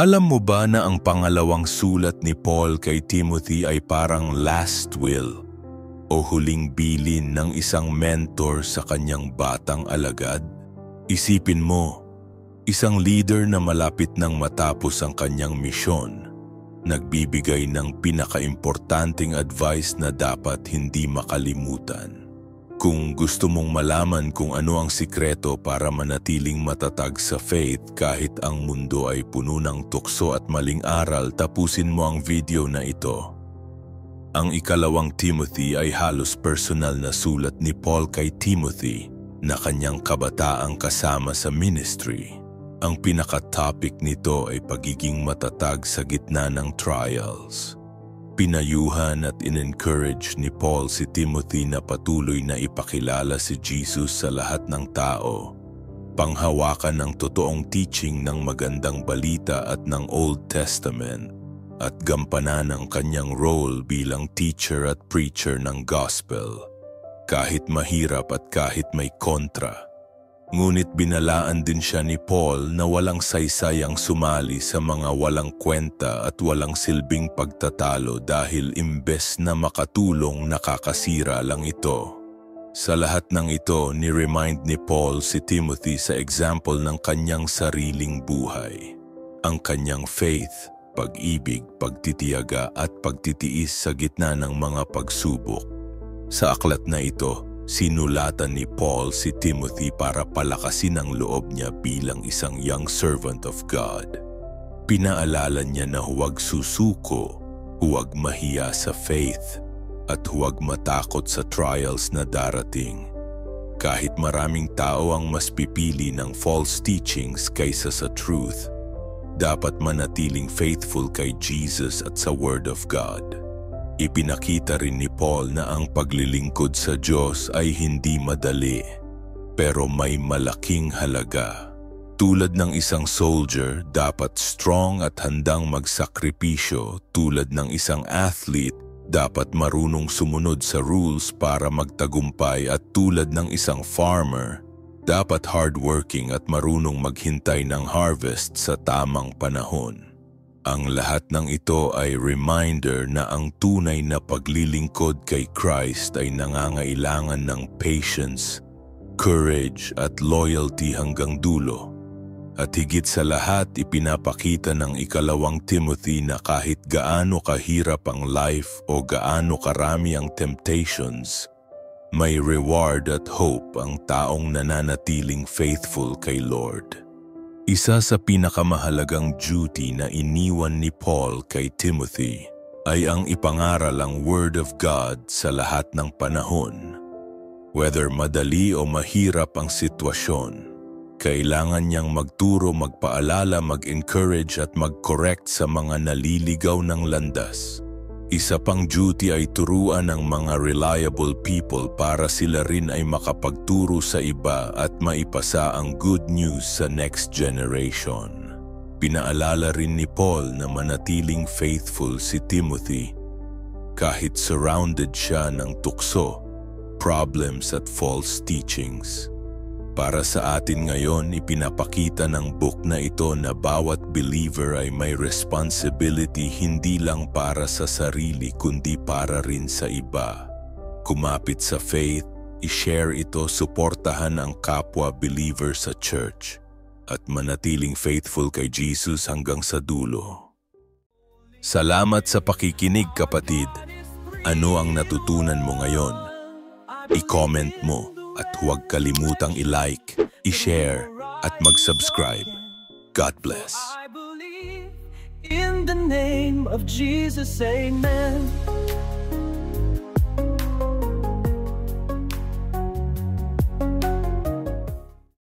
Alam mo ba na ang pangalawang sulat ni Paul kay Timothy ay parang last will o huling bilin ng isang mentor sa kanyang batang alagad? Isipin mo, isang leader na malapit nang matapos ang kanyang misyon, nagbibigay ng pinakaimportanteng advice na dapat hindi makalimutan. Kung gusto mong malaman kung ano ang sikreto para manatiling matatag sa faith kahit ang mundo ay puno ng tukso at maling aral, tapusin mo ang video na ito. Ang ikalawang Timothy ay halos personal na sulat ni Paul kay Timothy na kanyang kabataang kasama sa ministry. Ang pinaka-topic nito ay pagiging matatag sa gitna ng trials. Pinayuhan at in-encourage ni Paul si Timothy na patuloy na ipakilala si Jesus sa lahat ng tao, panghawakan ng totoong teaching ng magandang balita at ng Old Testament, at gampanan ang kanyang role bilang teacher at preacher ng gospel, kahit mahirap at kahit may kontra. Ngunit binalaan din siya ni Paul na walang saysayang sumali sa mga walang kwenta at walang silbing pagtatalo dahil imbes na makatulong, nakakasira lang ito. Sa lahat ng ito, ni-remind ni Paul si Timothy sa example ng kanyang sariling buhay. Ang kanyang faith, pag-ibig, pagtitiyaga at pagtitiis sa gitna ng mga pagsubok. Sa aklat na ito, sinulatan ni Paul si Timothy para palakasin ang loob niya bilang isang young servant of God. Pinaalala niya na huwag susuko, huwag mahiya sa faith, at huwag matakot sa trials na darating. Kahit maraming tao ang mas pipili ng false teachings kaysa sa truth, dapat manatiling faithful kay Jesus at sa Word of God. Ipinakita rin ni Paul na ang paglilingkod sa Diyos ay hindi madali, pero may malaking halaga. Tulad ng isang soldier, dapat strong at handang magsakripisyo. Tulad ng isang athlete, dapat marunong sumunod sa rules para magtagumpay. At tulad ng isang farmer, dapat hardworking at marunong maghintay ng harvest sa tamang panahon. Ang lahat ng ito ay reminder na ang tunay na paglilingkod kay Christ ay nangangailangan ng patience, courage at loyalty hanggang dulo. At higit sa lahat, ipinapakita ng ikalawang Timothy na kahit gaano kahirap ang life o gaano karami ang temptations, may reward at hope ang taong nananatiling faithful kay Lord. Isa sa pinakamahalagang duty na iniwan ni Paul kay Timothy ay ang ipangaral ang Word of God sa lahat ng panahon. Whether madali o mahirap ang sitwasyon, kailangan niyang magturo, magpaalala, mag-encourage at mag-correct sa mga naliligaw ng landas. Isa pang duty ay turuan ng mga reliable people para sila rin ay makapagturo sa iba at maipasa ang good news sa next generation. Pinaalala rin ni Paul na manatiling faithful si Timothy kahit surrounded siya ng tukso, problems at false teachings. Para sa atin ngayon, ipinapakita ng book na ito na bawat believer ay may responsibility hindi lang para sa sarili kundi para rin sa iba. Kumapit sa faith, i-share ito, suportahan ang kapwa believer sa church, at manatiling faithful kay Jesus hanggang sa dulo. Salamat sa pakikinig, kapatid. Ano ang natutunan mo ngayon? I-comment mo. At huwag kalimutang i-like, i-share, at mag-subscribe. God bless. I believe in the name of Jesus, amen.